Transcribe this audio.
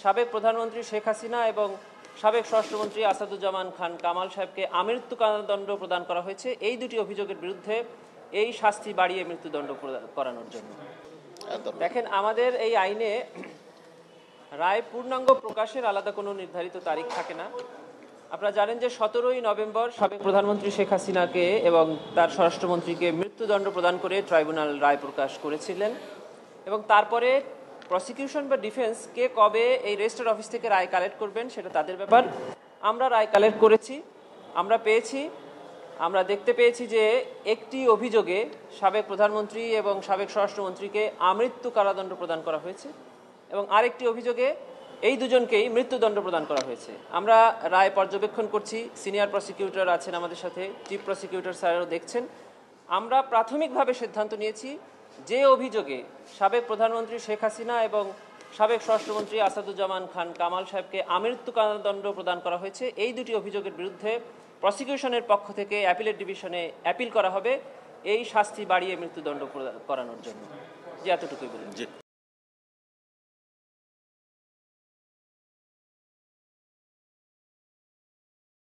সাবেক প্রধানমন্ত্রী শেখ হাসিনা এবং সাবেক স্বরাষ্ট্রমন্ত্রী আসাদুজ্জামান খান কামাল সাহেবকে আমৃত্যু কারাদণ্ড প্রদান করা হয়েছে এই দুটি অভিযোগের বিরুদ্ধে এই শাস্তি বাড়িয়ে মৃত্যুদণ্ড করানোর জন্য। দেখেন, আমাদের এই আইনে রায় পূর্ণাঙ্গ প্রকাশের আলাদা কোনো নির্ধারিত তারিখ থাকে না। আপনারা জানেন যে 17ই নভেম্বর সাবেক প্রধানমন্ত্রী শেখ হাসিনাকে এবং তার স্বরাষ্ট্রমন্ত্রীকে মৃত্যুদণ্ড প্রদান করে ট্রাইব্যুনাল রায় প্রকাশ করেছিলেন এবং তারপরে প্রসিকিউশন বা ডিফেন্স কে কবে এই রেজিস্টার্ড অফিস থেকে রায় কালেক্ট করবেন সেটা তাদের ব্যাপার। আমরা রায় কালেক্ট করেছি, আমরা দেখতে পেয়েছি যে একটি অভিযোগে সাবেক প্রধানমন্ত্রী এবং সাবেক স্বরাষ্ট্রমন্ত্রীকে আমৃত্যু কারাদণ্ড প্রদান করা হয়েছে এবং আরেকটি অভিযোগে এই দুজনকেই মৃত্যুদণ্ড প্রদান করা হয়েছে। আমরা রায় পর্যবেক্ষণ করছি, সিনিয়র প্রসিকিউটর আছেন আমাদের সাথে, চিফ প্রসিকিউটর স্যারও দেখছেন। আমরা প্রাথমিকভাবে সিদ্ধান্ত নিয়েছি যে অভিযোগে সাবেক প্রধানমন্ত্রী শেখ হাসিনা এবং সাবেক স্বরাষ্ট্রমন্ত্রী আসাদুজ্জামান খান কামাল সাহেবকে আমৃত্যু কারাদণ্ড প্রদান করা হয়েছে এই দুটি অভিযোগের বিরুদ্ধে প্রসিকিউশনের পক্ষ থেকে অ্যাপিলেট ডিভিশনে অ্যাপিল করা হবে এই শাস্তি বাড়িয়ে মৃত্যুদণ্ড করানোর জন্য। যে এতটুকুই বলি।